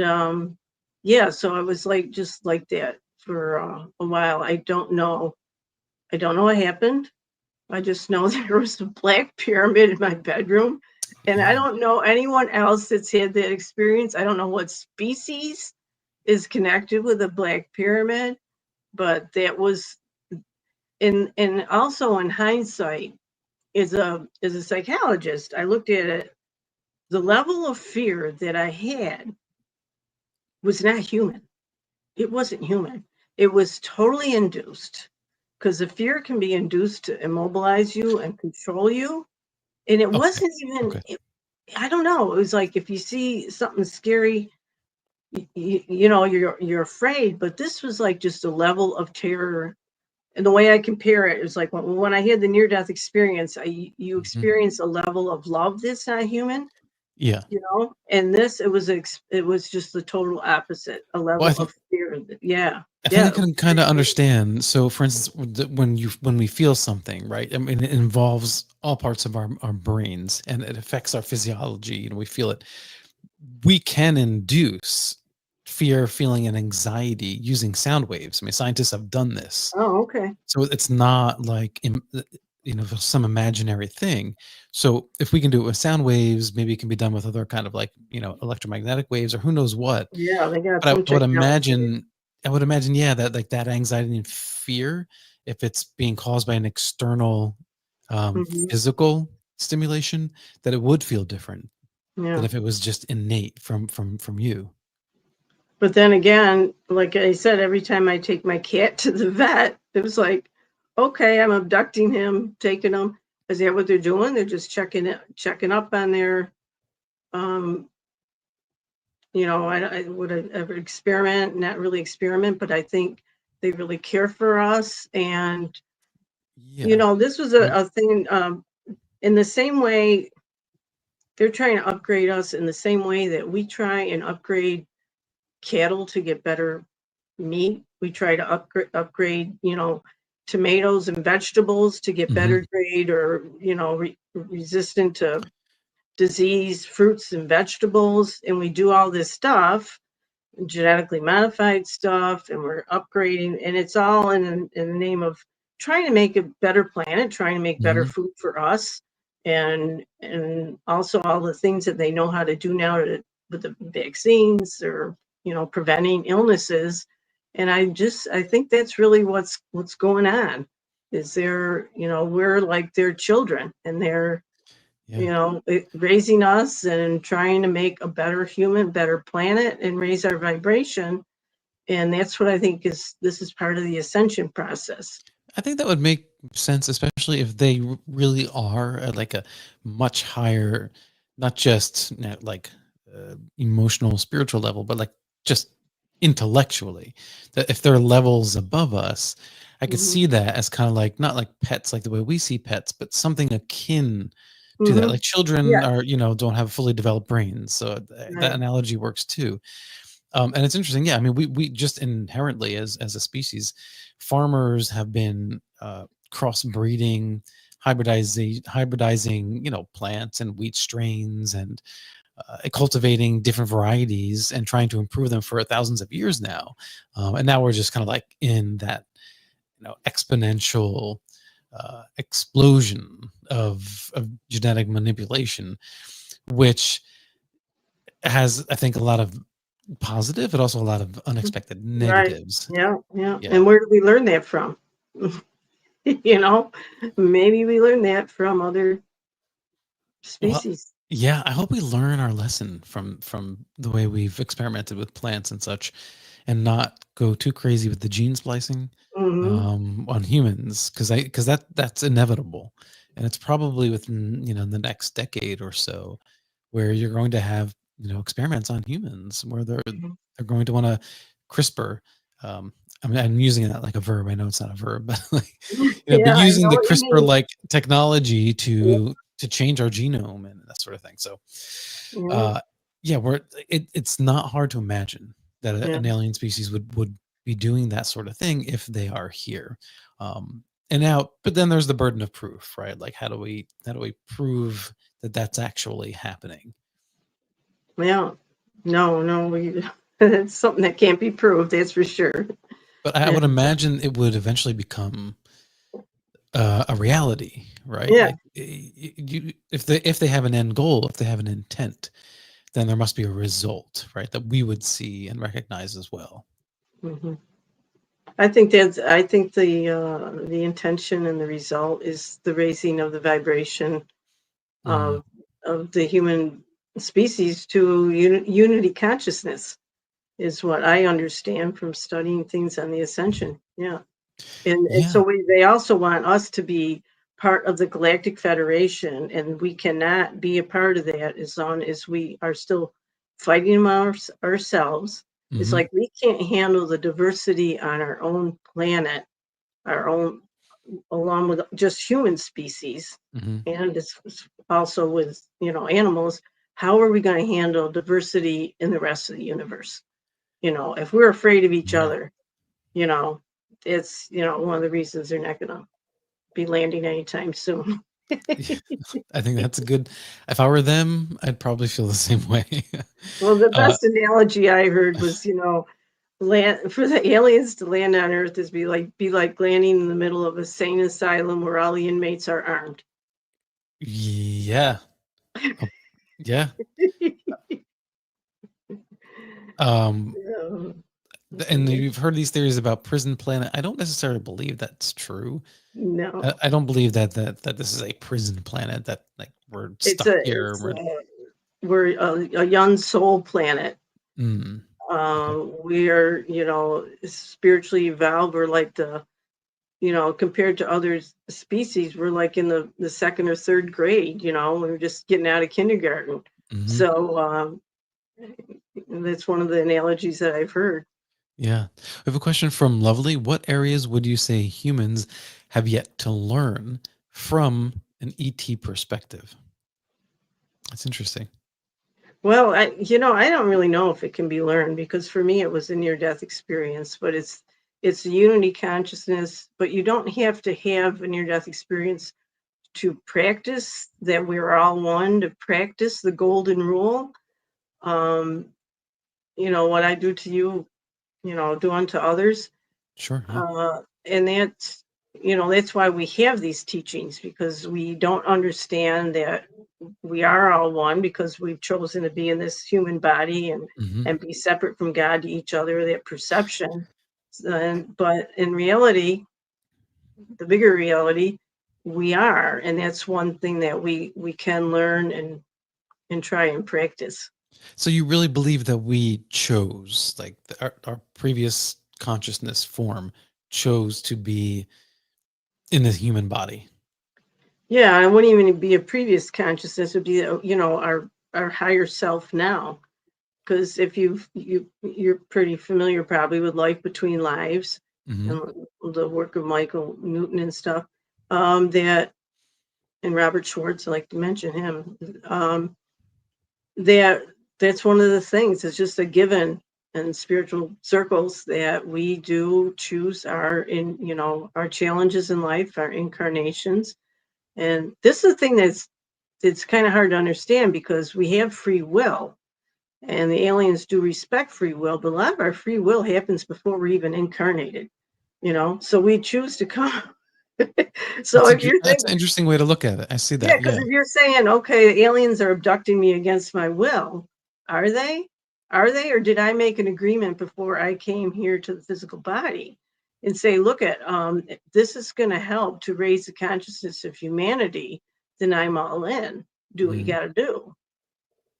yeah, so I was like just like that for a while. I don't know what happened. I just know there was a black pyramid in my bedroom, and I Yeah. don't know anyone else that's had that experience. I don't know what species is connected with a black pyramid, but that was and also in hindsight, as a psychologist, I looked at it. The level of fear that I had was not human. It wasn't human. It was totally induced because the fear can be induced to immobilize you and control you. And it Okay. wasn't even, Okay. I don't know. It was like if you see something scary, you know, you're afraid. But this was like just a level of terror. And the way I compare it is like when I had the near death experience, you Mhm. experience a level of love that's not human, Yeah. you know. And this, it was just the total opposite, a Well, level of fear. Yeah, I think yeah, I it was can kind pretty of crazy. understand. So, for instance, when we feel something, right? I mean, it involves all parts of our brains, and it affects our physiology, and we feel it. We can induce fear, feeling, and anxiety using sound waves. I mean, scientists have done this. Oh, okay. So it's not like some imaginary thing. So if we can do it with sound waves, maybe it can be done with other kind of like electromagnetic waves or who knows what. Yeah, they got But some I would technology. imagine, yeah, that like that anxiety and fear, if it's being caused by an external Hmm. physical stimulation, that it would feel different than Yeah. if it was just innate from you. But then again, like I said, every time I take my cat to the vet, it was like, okay, I'm abducting him, taking him. Is that what they're doing? They're just checking up on their, um, you know, I would I ever experiment, not really experiment, but I think they really care for us. And, you Yeah. know, this was I mean, a thing, in the same way they're trying to upgrade us in the same way that we try and upgrade cattle to get better meat. We try to upgrade, you know, tomatoes and vegetables to get mhm, better grade or, you know, resistant to disease, fruits and vegetables. And we do all this stuff, genetically modified stuff, and we're upgrading. And it's all in the name of trying to make a better planet, trying to make better mhm. food for us. And also all the things that they know how to do now with the vaccines or, you know, preventing illnesses. And I think that's really what's going on. Is they're, you know, we're like their children, and they're, Yeah. you know, raising us and trying to make a better human, better planet, and raise our vibration. And that's what I think is this is part of the ascension process. I think that would make sense, especially if they really are at like a much higher, not just like emotional, spiritual level, but like just intellectually. That if they're levels above us, I could Hmm. see that as kind of like not like pets, like the way we see pets, but something akin to that. Hmm. Like children Yeah. are, don't have fully developed brains, so that Right. analogy works too. And it's interesting, yeah. I mean, we just inherently as a species, farmers have been crossbreeding, hybridizing, plants and wheat strains, and cultivating different varieties and trying to improve them for thousands of years now. And now we're just kind of like in that, exponential explosion of genetic manipulation, which has, I think, a lot of positive, but also a lot of unexpected Right. negatives. Yeah. Yeah. Yeah. And where did we learn that from? You know, maybe we learned that from other Well, species. yeah, I hope we learn our lesson from the way we've experimented with plants and such, and not go too crazy with the gene splicing Hmm. on humans, because that's inevitable, and it's probably within the next decade or so, where you're going to have experiments on humans where they're going to want to CRISPR. Um, I mean, I'm using that like a verb. I know it's not a verb, but like but Yeah, I using know the what you CRISPR mean. like technology Yeah. to change our genome and that sort of thing. So, Yeah. uh, Yeah, it's not hard to imagine that Yeah. an alien species would be doing that sort of thing if they are here. And now, but then there's the burden of proof, right? Like, how do we prove that that's actually happening? Yeah. No, it's something that can't be proved, that's for sure. But I would And imagine it would eventually become a reality, right? yeah. Like, if they have an end goal, if they have an intent, then there must be a result, right? That we would see and recognize as well. Hmm. I think the intention and the result is the raising of the vibration Mm, of the human species to unity consciousness is what I understand from studying things on the ascension. Yeah. And yeah. so they also want us to be part of the Galactic Federation, and we cannot be a part of that as long as we are still fighting them ourselves. It's Hmm. like we can't handle the diversity on our own planet, our own, along with just human species, Hmm. and it's also with animals. How are we going to handle diversity in the rest of the universe? If we're afraid of each Yeah. other, you know, it's one of the reasons they're not going to be landing anytime soon. Yeah, I think that's a good. If I were them, I'd probably feel the same way. Well, the uh, best analogy I heard was, land for the aliens to land on Earth is be like landing in the middle of a sane asylum where all the inmates are armed. yeah, uh, yeah. Um, Um, and yeah. you've heard these theories about prison planet. I don't necessarily believe that's true. I, No, I don't believe that this is a prison planet, that like we're it's stuck a here. it's we're a young soul planet. Mm, okay. We are, spiritually evolved. We're like compared to other species, we're like in the second or third grade. We're just getting out of kindergarten. Hmm. So that's one of the analogies that I've heard. Yeah. We have a question from Lovely. What areas would you say humans have yet to learn from an ET perspective? That's interesting. Well, I don't really know if it can be learned because for me it was a near death experience, but it's a unity consciousness, but you don't have to have a near death experience to practice that we're all one, to practice the golden rule. Um, what I do to you, do unto others. Sure. Yeah. And that's why we have these teachings, because we don't understand that we are all one because we've chosen to be in this human body Hmm. and be separate from God to each other, that perception. But in reality, the bigger reality, we are, and that's one thing that we can learn and try and practice. So you really believe that we chose, like our previous consciousness form chose to be in this human body? Yeah, it wouldn't even be a previous consciousness. It would be, our higher self now. Because if you're pretty familiar probably with Life Between Lives Hmm. and the work of Michael Newton and stuff, that and Robert Schwartz, I like to mention him. That that's one of the things. It's just a given in spiritual circles that we do choose our challenges in life, our incarnations. And this is the thing it's kind of hard to understand because we have free will, and the aliens do respect free will, but a lot of our free will happens before we're even incarnated, so we choose to come. So if you're That's an thinking, interesting way to look at it. I see yeah, that. because Yeah. if you're saying, okay, aliens are abducting me against my will, are they? Are they? Or did I make an agreement before I came here to the physical body and say, look at, this is going to help to raise the consciousness of humanity, then I'm all in. Do what you Mhm. got to do.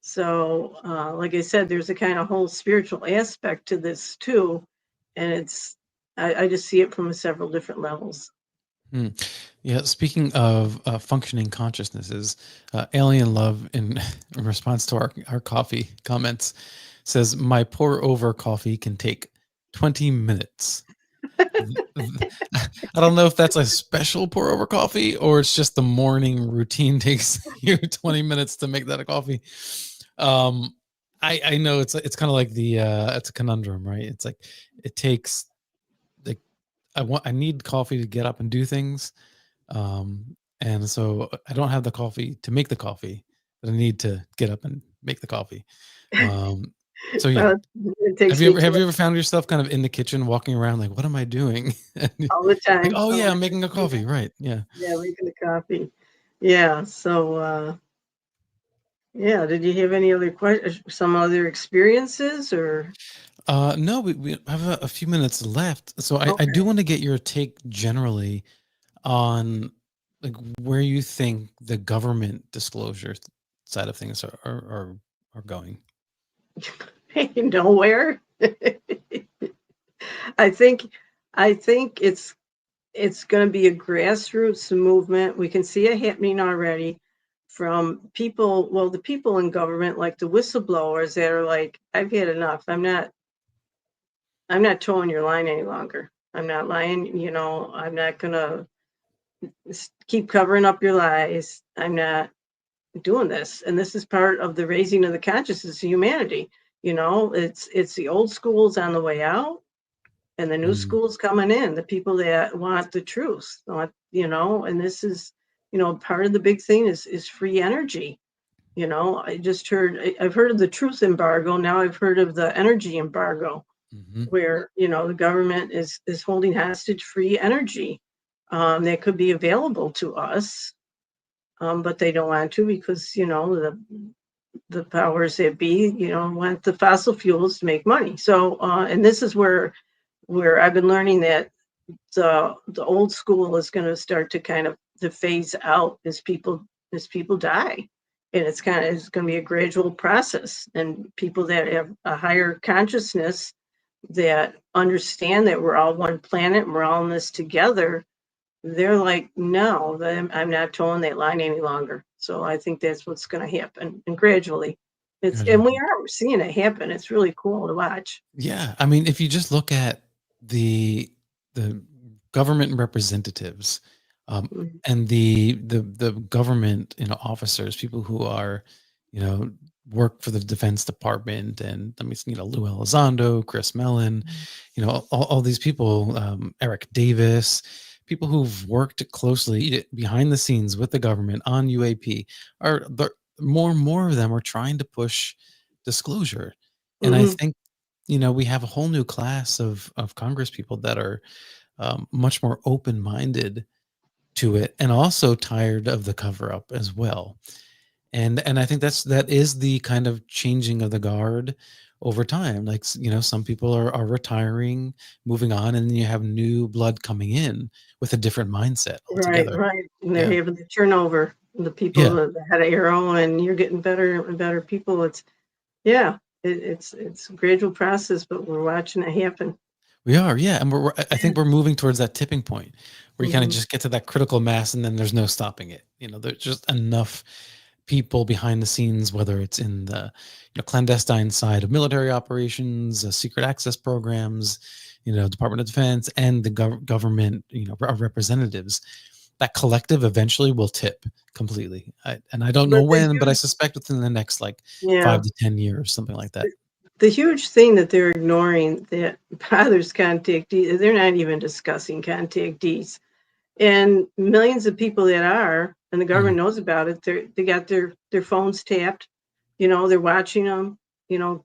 So, like I said, there's a kind of whole spiritual aspect to this too, and I just see it from several different levels. Hmm. Yeah. Speaking of functioning consciousnesses, Alien Love, in, in response to our coffee comments, says, "My pour over coffee can take 20 minutes." I don't know if that's a special pour over coffee or it's just the morning routine takes you 20 minutes to make that a coffee. Um, I know it's kind of like the it's a conundrum, right? It's like it takes like I need coffee to get up and do things. And so I don't have the coffee to make the coffee, but I need to get up and make the coffee. Um, so yeah. Well, it takes me to Have you ever found yourself kind of in the kitchen walking around like, what am I doing? all the Like, time. oh All yeah, the I'm making a time. coffee. Right. Yeah. Yeah, making the coffee. Yeah. So, yeah. Did you have any other questions? Some other experiences, or No, we have a few minutes left. So I do okay? want to get your take generally on like where you think the government disclosure side of things are going. Nowhere. I think. I think it's going to be a grassroots movement. We can see it happening already from people. Well, the people in government, like the whistleblowers, that are like, "I've had enough. I'm not towing your line any longer. I'm not lying. I'm not gonna keep covering up your lies. I'm not doing this." And this is part of the raising of the consciousness of humanity. It's the old schools on the way out, and the new Mm, schools coming in. The people that want the truth, and this is, part of the big thing is free energy. I've heard of the truth embargo. Now I've heard of the energy embargo, mhm. where the government is holding hostage free energy, that could be available to us, but they don't want to, because the powers that be want the fossil fuels to make money. So, and this is where I've been learning that the old school is going to start to kind of to phase out as people die, and it's going to be a gradual process, and people that have a higher consciousness, that understand that we're all one planet and we're all in this together, they're like, no, I'm not towing that line any longer. So I think that's what's going to happen, and gradually, and Gradually. we're seeing it happen. It's really cool to watch. Yeah, I mean, if you just look at the the government representatives, um, Mhm. and the government, officers, people who are, you know, work for the Defense Department, and I mean, Lou Elizondo, Chris Mellon, all these people, Eric Davis, people who've worked closely behind the scenes with the government on UAP, more and more of them are trying to push disclosure, and I Mhm. think we have a whole new class of Congress people that are much more open minded to it, and also tired of the cover up as well. And I think that is the kind of changing of the guard over time. Like some people are retiring, moving on, and then you have new blood coming in with a different mindset Right, altogether. right, and they're Yeah, having the turnover, the people yeah, that had arrow, and you're getting better and better people. Yeah, it's a gradual process, but we're watching it happen. we are. Yeah, and I think we're moving towards that tipping point where you kind of Mhm. just get to that critical mass, and then there's no stopping it. There's just enough people behind the scenes, whether it's in the clandestine side of military operations, secret access programs, Department of Defense, and the government, representatives. That collective eventually will tip completely, and I don't know But the when, but I huge suspect within the next like yeah, 5 to 10 years, something like that. the huge thing that they're ignoring that bothers contactees, they're not even discussing contactees. And millions of people that are, and the Mm, government knows about it, they got their phones tapped, they're watching them, you know,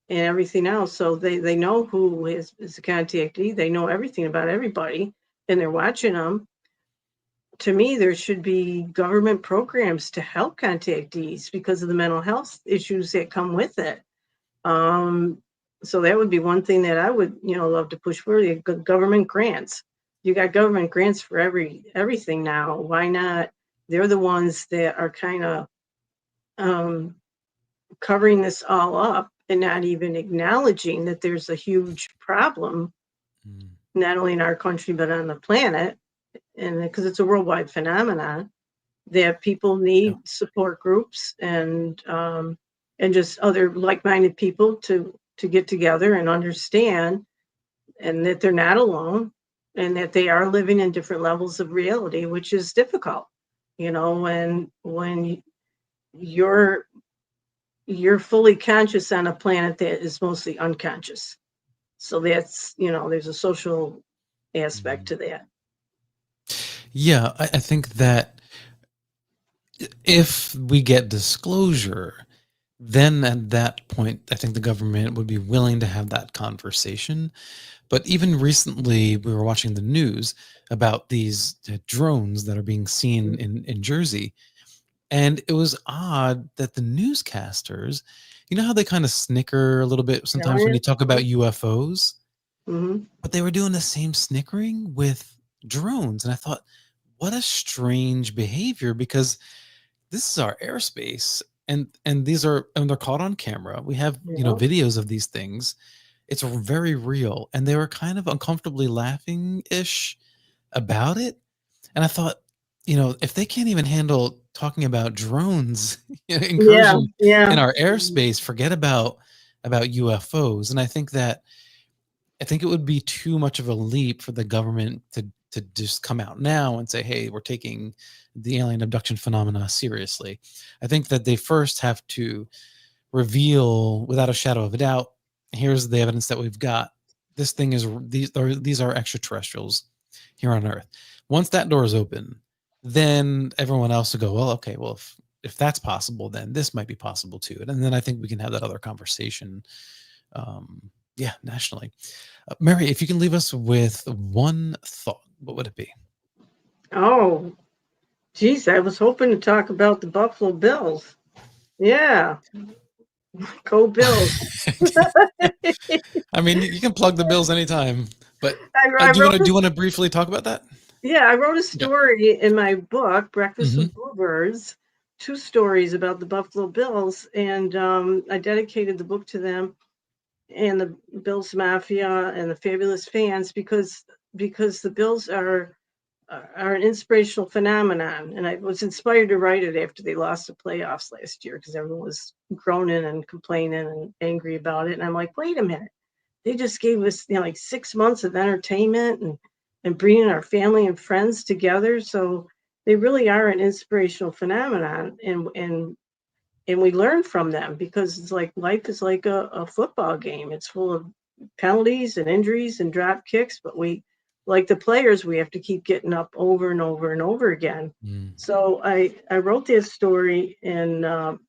and everything else. So they know who is a contactee. They know everything about everybody, and they're watching them. To me, there should be government programs to help contactees because of the mental health issues that come with it. Um, so that would be one thing that I would, love to push for, the government grants. You got government grants for everything now. Why not? They're the ones that are kind of um, covering this all up and not even acknowledging that there's a huge problem, mm, not only in our country but on the planet, and because it's a worldwide phenomenon, that people yeah, need support groups, and just other like-minded people to get together and understand, and that they're not alone, and that they are living in different levels of reality, which is difficult, when you're you're fully conscious on a planet that is mostly unconscious. So that's, there's a social aspect Mhm. to that. Yeah, I think that if we get disclosure, then at that point, I think the government would be willing to have that conversation. But even recently, we were watching the news about these drones that are being seen in Jersey. And it was odd that the newscasters, you know how they kind of snicker a little bit sometimes when you talk about UFOs? Mm-hmm. But they were doing the same snickering with drones. And I thought, what a strange behavior, because this is our airspace, and these are, and they're caught on camera. We have, Yeah. videos of these things. It's very real, and they were kind of uncomfortably laughing ish about it. And I thought, if they can't even handle talking about drones Yeah. incursion in Yeah. our airspace, forget about UFOs. And I think it would be too much of a leap for the government to just come out now and say, "Hey, we're taking the alien abduction phenomena seriously." I think that they first have to reveal, without a shadow of a doubt, here's the evidence that we've got. This thing is, these are extraterrestrials here on Earth. Once that door is open, then everyone else will go, well, okay, well, if that's possible, then this might be possible too. And then I think we can have that other conversation, yeah, nationally. Mary, if you can leave us with one thought, what would it be? Oh, geez, I was hoping to talk about the Buffalo Bills. Yeah, go Bills. I mean, you can plug the Bills anytime, but I do you want wrote to do a you want to briefly talk about that? Yeah, I wrote a Yeah. story in my book, Breakfast Hmm. with Bluebirds, two stories about the Buffalo Bills, and I dedicated the book to them and the Bills Mafia and the fabulous fans because the Bills are an inspirational phenomenon, and I was inspired to write it after they lost the playoffs last year because everyone was groaning and complaining and angry about it, and I'm like, wait a minute, they just gave us like 6 months of entertainment and bringing our family and friends together. So they really are an inspirational phenomenon, and we learn from them because it's like life is like a football game. It's full of penalties and injuries and drop kicks, but we, like the players, we have to keep getting up over and over and over again. Mm. So I wrote this story, and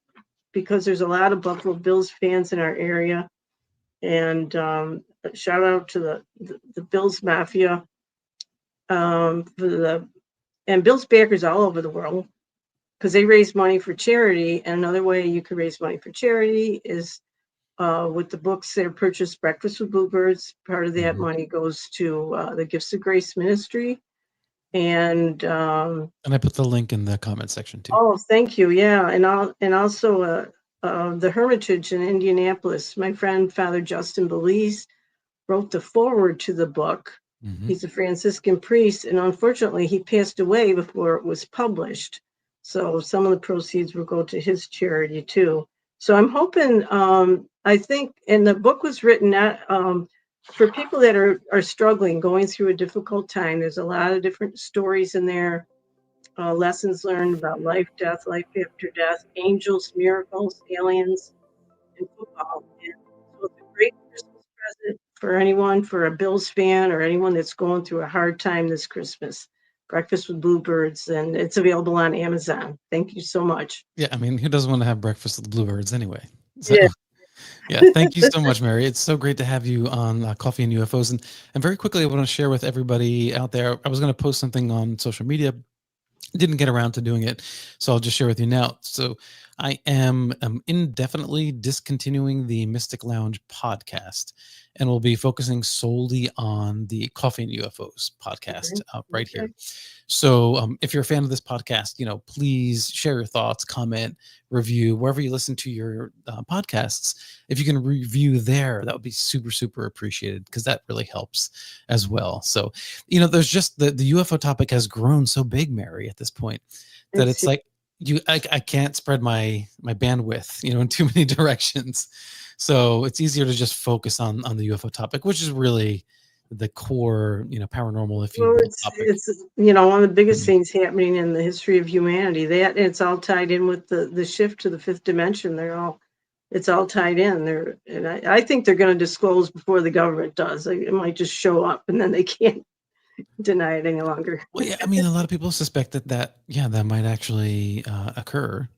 because there's a lot of Buffalo Bills fans in our area, and shout out to the Bills Mafia, for the and Bills backers all over the world because they raise money for charity. And another way you can raise money for charity is with the books that are purchased. Breakfast with Bluebirds, part of that Mhm. money goes to the Gifts of Grace Ministry. And And I put the link in the comment section too. oh, thank you. Yeah, and also the Hermitage in Indianapolis. My friend Father Justin Belize wrote the foreword to the book. Hmm. He's a Franciscan priest, and unfortunately, he passed away before it was published. So some of the proceeds will go to his charity too. So I'm hoping. I think, and the book was written for people that are struggling, going through a difficult time. There's a lot of different stories in there, lessons learned about life, death, life after death, angels, miracles, aliens, and football. And so it's a great Christmas present for anyone, for a Bills fan or anyone that's going through a hard time this Christmas. Breakfast with Bluebirds, and it's available on Amazon. Thank you so much. Yeah, I mean, who doesn't want to have breakfast with bluebirds anyway? So, Yeah. yeah, thank you so much, Mary. It's so great to have you on Coffee and UFOs. And very quickly, I want to share with everybody out there. I was going to post something on social media, didn't get around to doing it, so I'll just share with you now. So I am indefinitely discontinuing the Mystic Lounge podcast, and we'll be focusing solely on the Coffee and UFOs podcast Okay. right here. Okay. So if you're a fan of this podcast, please share your thoughts, comment, review wherever you listen to your podcasts. If you can review there, that would be super, super appreciated, because that really helps as well. So, there's just the UFO topic has grown so big, Mary, at this point, that It's it's like I can't spread my bandwidth, in too many directions. So it's easier to just focus on the UFO topic, which is really the core, paranormal, if you well, will, it's topic. it's one of the biggest Mhm. things happening in the history of humanity. That, and it's all tied in with the shift to the fifth dimension. They're all it's all tied in. I think they're going to disclose before the government does. It might just show up, and then they can't deny it any longer. Well, yeah, I mean, a lot of people suspect that might actually occur.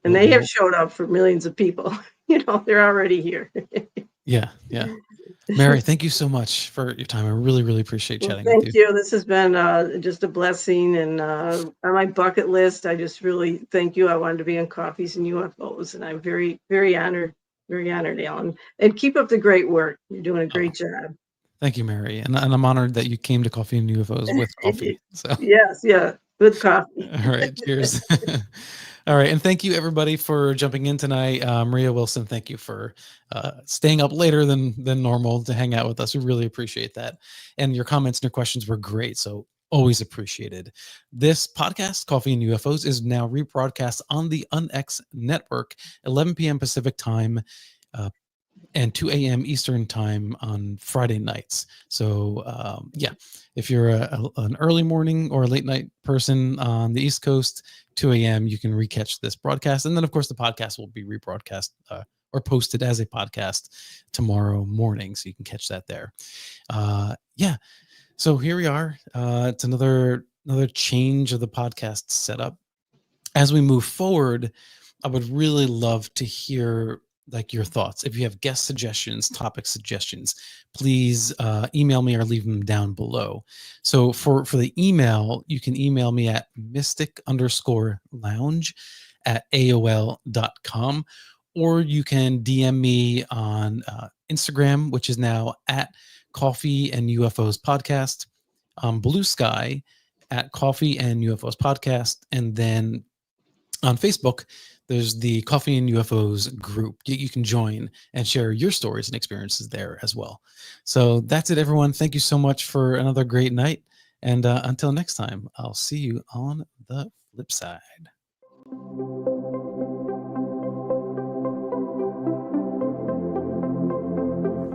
And they have showed up for millions of people. They're already here. Yeah. Mary, thank you so much for your time. I really, really appreciate chatting with you. Thank you. This has been just a blessing, and on my bucket list, I just really thank you. I wanted to be on Coffees and UFOs, and I'm very, very honored, Alan. And keep up the great work. You're doing a great job. Thank you, Mary. And I'm honored that you came to Coffee and UFOs with coffee. So yes, with coffee. All right, cheers. All right, and thank you everybody for jumping in tonight. Maria Wilson, thank you for staying up later than normal to hang out with us. We really appreciate that. And your comments and your questions were great, so always appreciated. This podcast, Coffee and UFOs, is now rebroadcast on the UnX network, 11 p.m. Pacific time, and 2 a.m. Eastern time on Friday nights. So if you're an early morning or late night person on the East Coast, 2 a.m., you can recatch this broadcast. And then, of course, the podcast will be rebroadcast or posted as a podcast tomorrow morning. So you can catch that there. So here we are. It's another change of the podcast setup. As we move forward, I would really love to hear your thoughts. If you have guest suggestions, topic suggestions, please email me or leave them down below. So for the email, you can email me at mystic_lounge@aol.com, or you can DM me on Instagram, which is now at Coffee and UFOs Podcast, Blue Sky at Coffee and UFOs Podcast, and then on Facebook, there's the Coffee and UFOs group. You can join and share your stories and experiences there as well. So that's it, everyone. Thank you so much for another great night. And until next time, I'll see you on the flip side.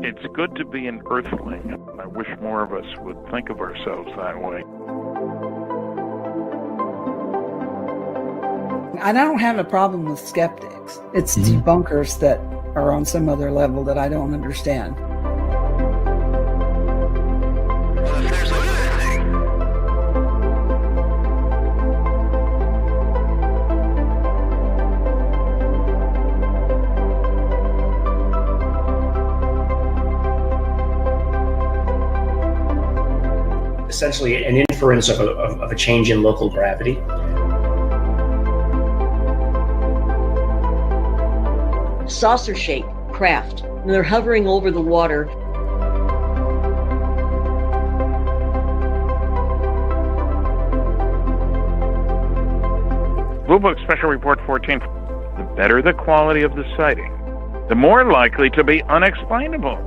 It's good to be an earthling. I wish more of us would think of ourselves that way. I don't have a problem with skeptics. It's debunkers that are on some other level that I don't understand. Well, if there's anything. Essentially, an inference of a change in local gravity. Saucer-shaped craft, and they're hovering over the water. Blue Book Special Report 14. The better the quality of the sighting, the more likely to be unexplainable.